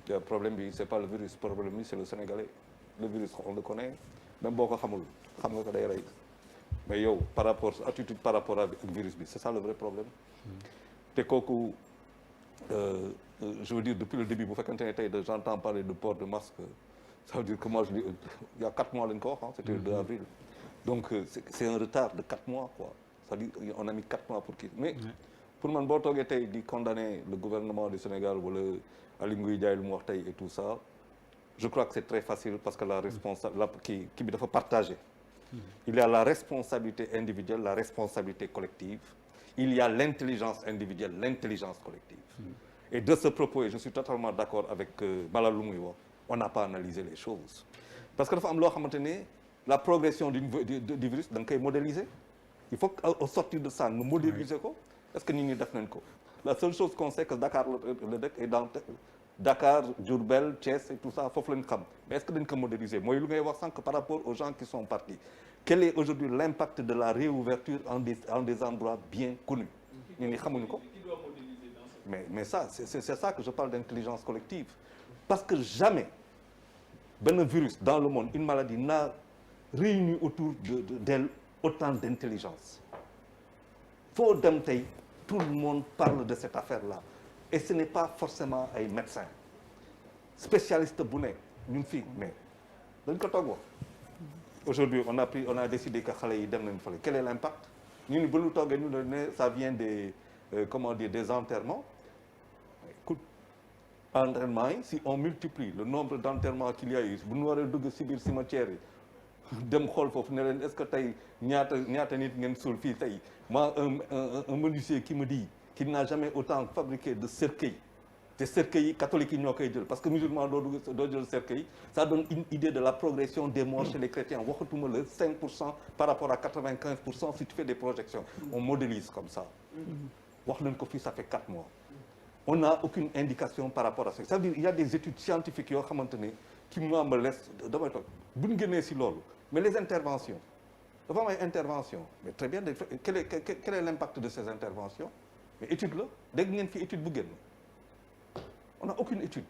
Le problème bi c'est pas le virus problème bi c'est le Sénégalais le virus on le connaît même boo ko xamul xam nga ko day rey mais yow par rapport attitude par rapport ak virus bi c'est ça le vrai problème te kooku je veux dire depuis le début bu fekkante ne tey j'entends parler de port de masque ça veut dire que moi je dis il y a 4 mois lañ ko wax c'était le 2 avril donc c'est un retard de 4 mois quoi c'est-à-dire on a mis 4 mois pour kii mais pour man boo toogee tey di condamner le gouvernement du Sénégal wala Aly Ngouille Ndiaye lu mu wax tey et tout ça je crois que c'est très facile parce que la responsabilité kii bi dafa partagé il y a la responsabilité individuelle la responsabilité collective il y a l'intelligence individuelle l'intelligence collective et de ce propos et je suis totalement d'accord avec Malal lu muy wax on n'a pas analysé les choses parce que dafa am loo xamante ne la progression du virus da nga koy modéliser il faut au sortir de ça nga modéliser ko est-ce que nit ñi def nañ ko la seule chose qu'on sait que Dakar le dëkk est dans Dakar Diourbel Thiès et tout ça foofu lañ xam mais est-ce que dañ ko modéliser mooy lu ngay wax sànq par rapport aux gens qui sont partis quel est aujourd'hui l'impact de la réouverture en des endroits bien connus ñun ñi xamuñu ko mais ça c'est ça que je parle d'intelligence collective parce que jamais benn virus dans le monde une maladie n'a réuni autour d'elle autant d'intelligence foo dem tey tout le monde parle de cette affaire-là et ce n'est pas forcément ay médecins spécialistes bu ne ñun fii mais dañ ko toog wax aujourd'hui on a décidé que xale yi dem nañ fële quel est l'impact ñu ni ba lu toogee ñu ne ça vient des des enterrements écoute enterrements yi si on multiplie le nombre d'enterrements qu'il y a eu bu ñu waree dugg si biir cimetière yi dem xool foofu ne leen est-ce que tey ñaata nit ngeen suul fii tey moi un menuisier qui me dit qu'il n'a jamais autant fabriqué de cercueils te cercueils yi catholiques yi ñoo koy jël parce que musulman doo jël cercueil ça donne une idée de la progression des morts chez les chrétiens waxatuma le 5% par rapport à 95% si tu fais des projections on modélise comme ça wax nañ ko fii ça fait 4 mois on n'a aucune indication par rapport à ça ça veut dire il y a des études scientifiques yoo xamante ne qui moi me laisse damay toog bu ñu génnee si loolu mais les interventions dafa am ay interventions mais très bien quel est l'impact de ces interventions mais étude la dégg ngeen fi étude bu génn on n'a aucune étude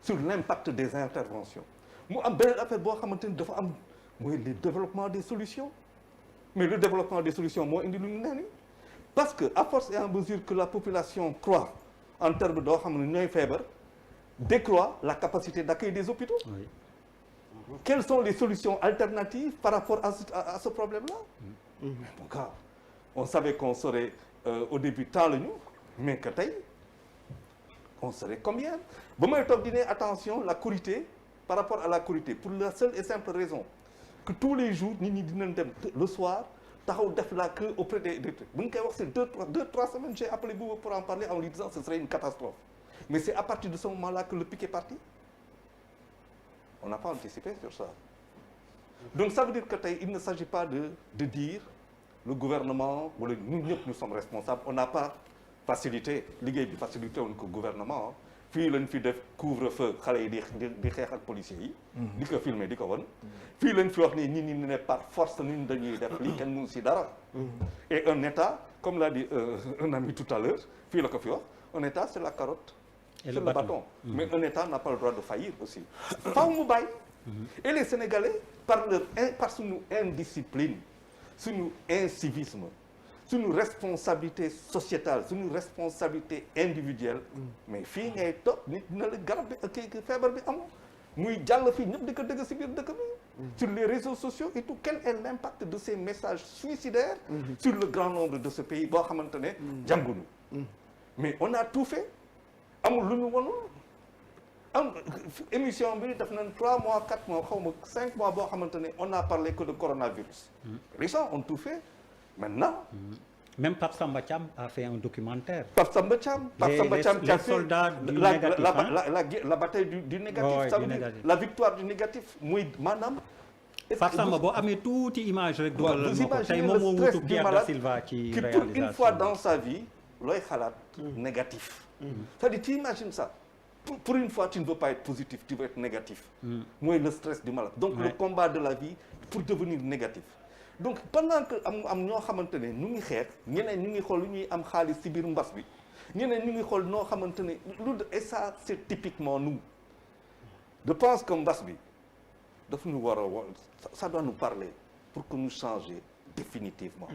sur l'impact des interventions mu am beneen affaire boo xamante ni dafa am mooy le développement des solutions mais le développement des solutions moo indi lu ñu nee ni parce que à force et à mesure que la population croît en termes doo xam ne ñooy feebar décroît la capacité d'accueil des hôpitaux oui. Quelles sont les solutions alternatives par rapport à ce problème-là mon gars on savait qu'on serait au début tant la ñu mais que tey on serait combien ba may toog di ne attention la Korité par rapport à la Korité pour la seule et simple raison que tous les jours nit ñi dinañ dem le soir taxaw def la queue auprès des trucs bu ñu koy wax c'est 2-3 semaines j'ai appelé Bouba pour en parler en lui disant que ce serait une catastrophe mais c'est à partir de ce moment-là que le pic est parti on n'a pas anticipé sur ça donc ça veut dire que tey il ne s'agit pas de dire le gouvernement wala ñun ñëpp nous sommes responsables on n'a pas facilité liggéey bi facilité woon ko gouvernement fii lañ fi def couvre-feu xale yi di xeex ak policiers yi di ko filmer di ko won fii lañ fi wax ni nit ñi ne par force ñun dañuy def lii kenn mënu si dara et un état comme l'a dit un ami tout à l'heure fii la ko fi wax un état c'est la carotte c'est le bâton mais un état n'a pas le droit de faillir aussi faaw mu bàyyi et les Sénégalais par suñu indiscipline suñu incivisme suñu responsabilité sociétale suñu responsabilité individuelle mais fii ngay toog nit na la garab bi kii feebar bi am muy jàll fii ñëpp di ko dëgg si biir dëkk bi sur les réseaux sociaux et tout quel est l'impact de ces messages suicidaires sur le grand nombre de ce pays boo xamante ne jànguñu mais on a tout fait amul lu ñu wanul am émission bi def nañ 3 mois 4 mois xaw ma 5 mois boo xamante ne on n'a parlé que de coronavirus les gens ont tout fait maintenant même Pape Samba Thiam a fait un documentaire. Pape Samba Thiam qui a fait soldats du négatif la bataille du négatif ça veut dire la victoire du négatif muy maanaam Pape Samba boo amee tuuti image rek dugalal ma ko tey moom moo wutu Pierre da Silva ci réalisation qui pour une fois dans sa vie looy xalaat négatif c'est-à-dire tu imagines ça pour une fois tu ne veux pas être positif tu veux être négatif mooy le stress du malade donc le combat de la vie pour devenir négatif donc pendant que am ñoo xamante ne ñu ngi xeex ñeneen ñu ngi xool lu ñuy am xaalis ci biir mbas bi ñeneen ñu ngi xool noo xamante ne et ça c'est typiquement nous. Je pense que mbas bi daf ñu war a ça doit nous parler pour que nous changer définitivement.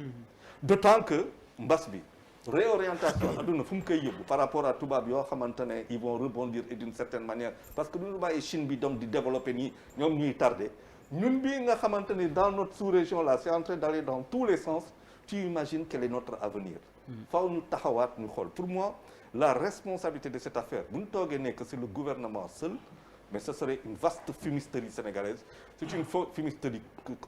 D'autant que mbas bi réorientation adduna fu mu koy yóbbu par rapport à tubaab yoo xamante ne ils vont rebondir et d'une certaine manière parce que du ñu bàyyi Chine bi donc di développer nii ñoom ñuy tardé ñun bii nga xamante ne dans notre sous-région là c'est en train d'aller dans tous les sens tu imagines quel est notre avenir. Faaw ñu taxawaat ñu xool pour moi la responsabilité de cette affaire bu ñu toogee ne que c'est le gouvernement seul. Mais ce serait une vaste fumisterie sénégalaise c'est une fumisterie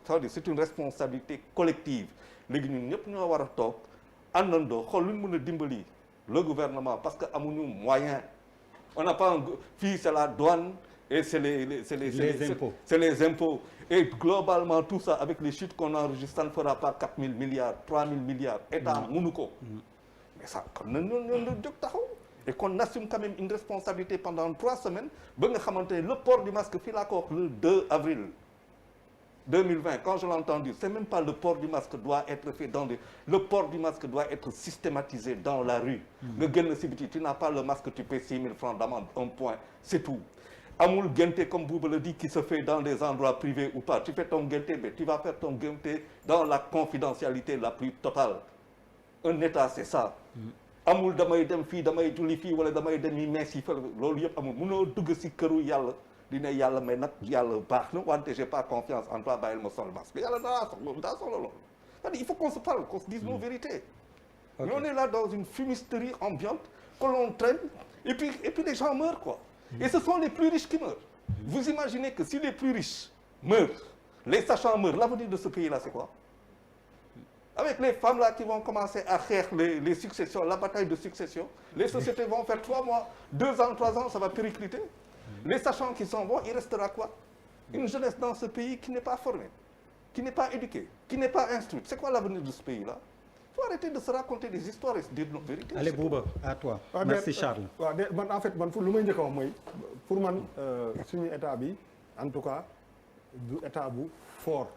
c'est-à-dire c'est une responsabilité collective léegi ñun ñëpp ñoo war a toog àndandoo xool lu ñu mën a dimbali le gouvernement parce que amuñu moyen on n'a pas fii c'est la douane et c'est les impôts et globalement tout ça avec les chiffres qu'on enregistre ça ne fera pas 4 000 milliards 3 000 milliards état mënu ko mais ça kon na ñoo jóg taxaw et qu'on assume quand même une responsabilité pendant 3 semaines ba nga xamante ne le port du masque fii laa ko wax le 2 avril 2020 quand je l'ai entendu c'est même pas le port du masque doit être fait le port du masque doit être systématisé dans la rue nga génn si biti tu n'as pas le masque tu paies 6 000 francs d'amende un point c'est tout amul ngénte comme Bouba le dit qui se fait dans des endroits privés ou pas tu fais ton ngénte mais tu vas faire ton ngénte dans la confidentialité la plus totale un état c'est ça amul damay dem fii damay julli fii wala damay dem yi mees yi fa loolu yëpp amul mënoo dugg si këru yàlla di ne yàlla mais nag yàlla baax na wante j'ai pas confiance en toi bàyyil ma sol masque yàlla daa soxla loolu c'est-à-dire il faut qu'on se parle qu'on se dise nos vérités mais on est là dans une fumisterie ambiante que l'on traîne et puis les gens meurent quoi et ce sont les plus riches qui meurent vous imaginez que si les plus riches meurent les sachants meurent l'avenir de ce pays là c'est quoi avec les femmes là qui vont commencer à xeex les successions la bataille de succession les sociétés vont faire 3 mois 2 ans 3 ans ça va péricliter les sachants qui s'en vont il restera quoi une jeunesse dans ce pays qui n'est pas formée qui n'est pas éduquée qui n'est pas instruite c'est quoi l'avenir de ce pays là il faut arrêter de se raconter des histoires et se dire nos vérités. Allez Bouba à toi. Merci Charles. waaw de man en fait man lu may njëkk a wax mooy pour man suñu état bi en tout cas du état bu fort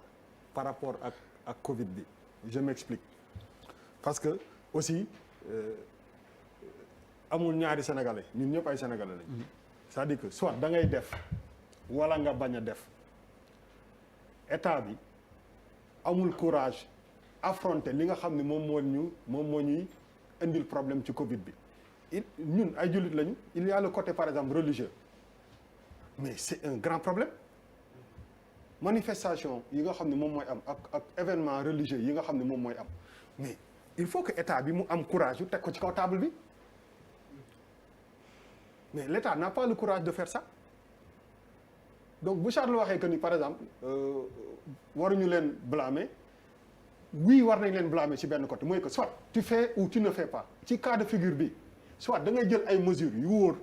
par rapport ak Covid bi. Je m'explique parce que aussi amul ñaari sénégalais ñun ñëpp ay sénégalais lañ c'est-à-dire que soit da ngay def wala nga bañ a def état bi amul courage affronter li nga xam ne moom moo ñuy indil problème ci Covid bi ñun ay jullit lañu il y a le côté par exemple religieux mais c'est un grand problème manifestation yi nga xam ne moom mooy am ak événement religieux yi nga xam ne moom mooy am mais il faut que état bi mu am courage yu teg ko ci kaw table bi mais l'état n'a pas le courage de faire ça donc bu Charles waxee que ni par exemple waruñu leen blâmer oui war nañ leen blâmer ci benn côté mooy que soit tu fais ou tu ne fais pas ci cas de figure bi soit da ngay jël ay mesures yu wóor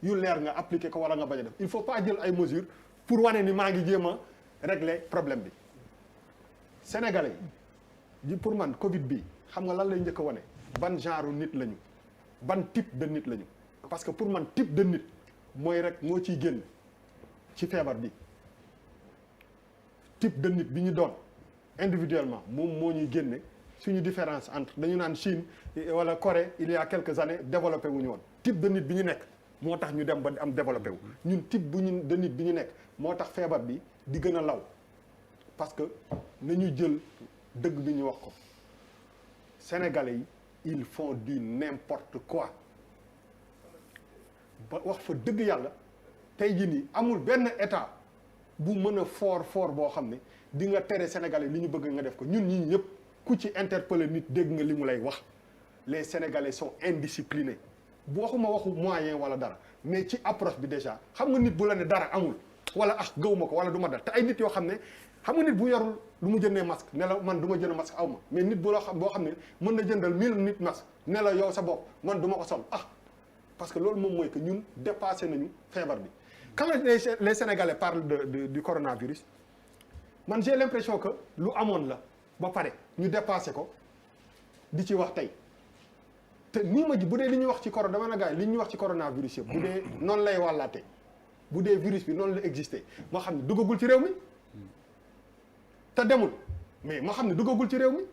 yu leer nga appliquer ko wala nga bañ a def il faut pas jël ay mesures pour wane ni maa ngi jéem a régler problème bi sénégalais yi pour man Covid bi xam nga lan lay njëkk a wane ban genre nit lañu ban type de nit lañu parce que pour man type de nit mooy rek moo ciy génn ci feebar bi type de nit bi ñu doon individuellement moom moo ñuy génne suñu différence entre dañu naan Chine wala Corée il y a quelques années développé wu ñu woon type de nit bi ñu nekk moo tax ñu dem ba am développé wu ñun type de nit bi ñu nekk moo tax feebar bi di gën a law parce que nañu jël dëgg bi ñu wax ko sénégalais yi ils font du n'importe quoi ba wax fa dëgg yàlla tey jii nii amul benn état bu mën a fort boo xam ne di nga tere sénégalais li ñu bëgg nga def ko ñun ñii ñëpp ku ci interpeller nit dégg nga li mu lay wax les sénégalais sont indisciplinés bu waxuma waxu moyen wala dara mais ci approche bi déjà xam nga nit bu la ne dara amul wala gëwuma ko wala du ma dal te ay nit yoo xam ne xam nga nit bu yorul lu mu jëndee masque ne la man du ma jënd masque aw ma mais nit bu la xam boo xam ne mën na jëndal 1000 nit masque ne la yow sa bopp man du ma ko sol parce que loolu moom mooy que ñun dépassé nañu feebar bi quand les Sénégalais parlent du coronavirus man j'ai l'impression que lu amoon la ba pare ñu dépassé ko di ci wax tey te nii ma ji bu dee li ñuy wax ci dama na gars yi li ñuy wax ci coronavirus yëpp bu dee noonu lay wàllaate bu dee virus bi noonu la existé moo xam ne duggagul ci réew mi te demul mais moo xam ne duggagul ci réew mi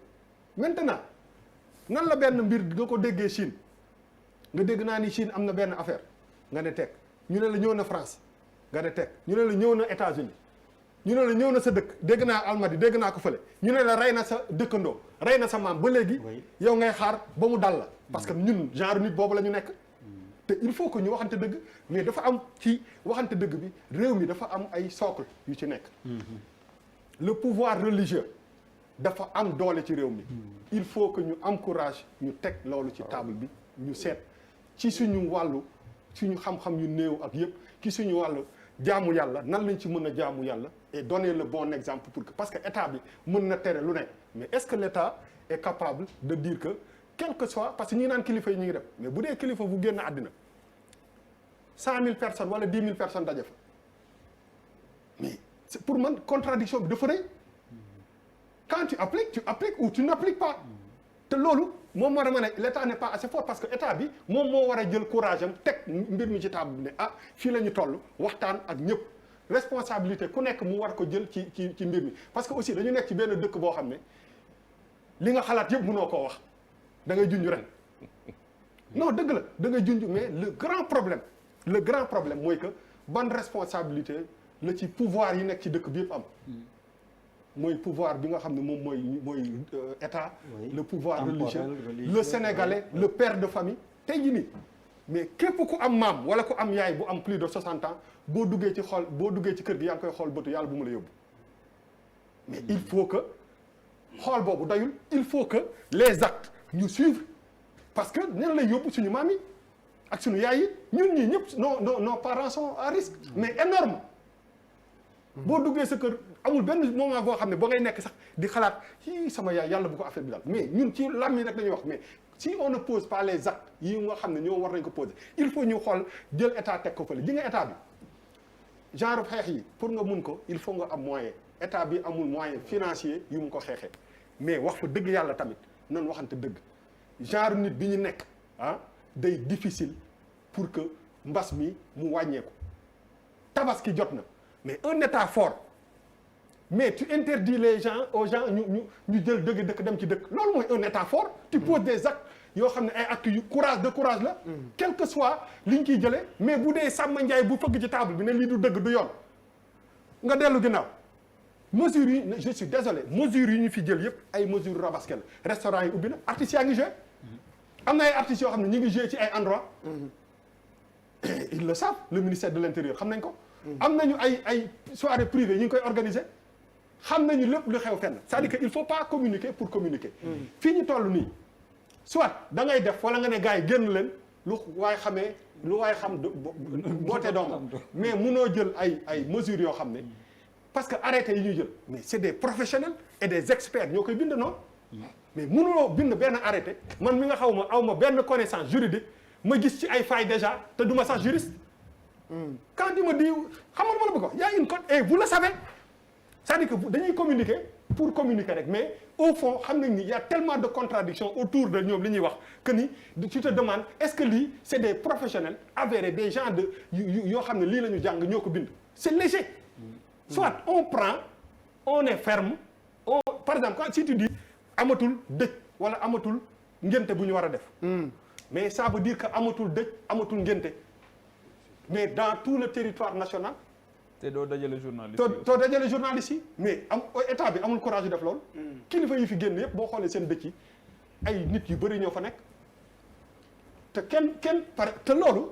maintenant nan la benn mbir nga ko déggee Chine nga dégg naa ni Chine am na benn affaire nga ne teg ñu ne la ñëw na France nga ne teg ñu ne la ñëw na États-Unis ñu ne la ñëw na sa dëkk dégg naa Almadi dégg naa ko fële ñu ne la rey na sa dëkkandoo rey na sa maam ba léegi yow ngay xaar ba mu dal la parce que ñun genre nit boobu la ñu nekk te il faut que ñu waxante dëgg mais dafa am ci waxante dëgg bi réew mi dafa am ay socle yu ci nekk le pouvoir religieux dafa am doole ci réew mi il faut que ñu encourage ñu teg loolu ci table bi ñu seet ci suñu wàllu suñu xam-xam yu néew ak yëpp ci suñu wàllu jaamu yàlla nan lañ ci mën a jaamu yàlla et donner le bon exemple pour que parce que état bi mën na tere lu nekk mais est-ce que l'état est capable de dire que quel que soit parce que ñi naan kilifa yi ñu ngi def mais bu dee kilifa bu génn àddina 100 000 personnes wala 10 000 personnes daje fa mais c'est pour man contradiction bi dafa rëy quand tu appliques ou tu n'appliques pas te loolu moom moo dama ne l'état n'est pas assez fort parce que état bi moom moo war a jël courage am teg mbir mi ci table bi ne ah fii la ñu toll waxtaan ak ñëpp responsabilité ku nekk mu war ko jël ci mbir mi parce que aussi dañu nekk ci benn dëkk boo xam ne li nga xalaat yëpp mënoo koo wax da ngay junj ren non dëgg la da ngay junj mais le grand problème mooy que ban responsabilité la ci pouvoir yi nekk ci dëkk bi yëpp am mooy pouvoir bi nga xam ne moom mooy état le pouvoir religieux le sénégalais le père de famille tey jii nii mais képp ku am maam wala ku am yaay bu am plus de 60 ans boo duggee ci kër gi yaa ngi koy xool bëtu yàlla bu mu la yóbbu mais il faut que xool boobu doyul il faut que les actes ñu suivre parce que nen lay yóbbu suñu maam yi ak suñu yaay yi ñun ñii ñëpp nos parents sont à risque mais énorme boo duggee sa kër amul benn moment boo xam ne ba ngay nekk sax di xalaat ci sama yaay yàlla bu ko affaire bi daal mais ñun ci làmmiñ rek dañuy wax mais si on ne pose pas les actes yi nga xam ne ñoo war nañ ko poser il faut ñu xool jël état teg ko fële ji nga état bi genre xeex yi pour nga mun ko il faut nga am moyen état bi amul moyen financier yu mu ko xeexee mais wax fa dëgg yàlla tamit nan waxante dëgg genre nit bi ñu nekk day difficile pour que mbas mi mu wàññeeku tabaski jot na mais un état fort mais tu interdis aux gens ñu jël dëkk dem ci dëkk loolu mooy un état fort tu poses des actes yoo xam ne ay actes yu courage la quel que soit li ñu ciy jëlee mais bu dee Samba Ndiaye bu fëgg ci table bi ne lii du dëgg du yoon nga dellu ginnaaw mesures yi je suis désolé mesures yi ñu fi jël yëpp ay mesures rabaske la restaurant yi ubbi na artistes yaa ngi joué am na ay artistes yoo xam ne ñu ngi joué ci ay endroits ils le savent le ministère de l'intérieur xam nañ ko am nañu ay soirées privées ñu ngi koy organiser xam nañu lépp lu xew fenn c'est-à-dire que il faut pas communiquer pour communiquer fii ñu toll nii soit da ngay def wala nga ne gars yi génn leen lu waay xamee lu waay xam bootee doomam mais munoo jël ay mesures yoo xam ne parce que arrêté yi ñuy jël mais c'est des professionnels et des experts ñoo koy bind noonu mais munuloo bind benn arrêté man mi nga xaw ma aw ma benn connaissance juridique ma gis ci ay failles déjà te du ma sax juriste quand tu me dis xam nga ma la bëgg wax y a une code et vous le savez c'est-à-dire que dañuy communiquer pour communiquer rek mais au fond xam nañ ni y a tellement de contradictions autour de ñoom li ñuy wax que ni tu te demandes est-ce que lii c'est des professionnels avérés des gens de yoo xam ne lii la ñu jàng ñoo ko bind c'est léger soit on prend on est ferme par exemple quand si tu dis amatul dëj wala amatul ngénte bu ñu war a def mais ça veut dire que amatul dëj amatul ngénte mais dans tout le territoire national te doo dajale journaliste doo dajale journaliste yi mais état bi amul courage yu def loolu kilifa yi fi génn yëpp boo xoolee seen dëkk yi ay nit yu bëri ñoo fa nekk te kenn te loolu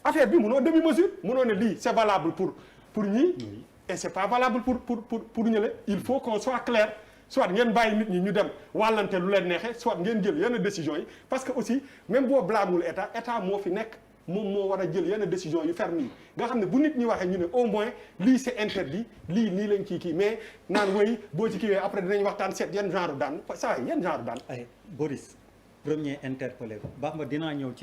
affaire bi munoo demi mesure munoo ne lii c'est valable pour ñii et c'est pas valable pour ñële il faut qu'on soit clair soit ngeen bàyyi nit ñi ñu dem wàllante lu leen neexee soit ngeen jël yenn décisions yi parce que aussi même boo blâmul état moo fi nekk moom moo war a jël yenn décision yu ferme yi nga xam ne bu nit ñi waxee ñu ne au moins lii c'est interdit lii nii lañ kii mais naan woy boo ci kiiwee après dinañ waxtaan seet yan genre daan saa yan genre daan ay Boris premier interpellé ko baax ma dinaa ñëw ci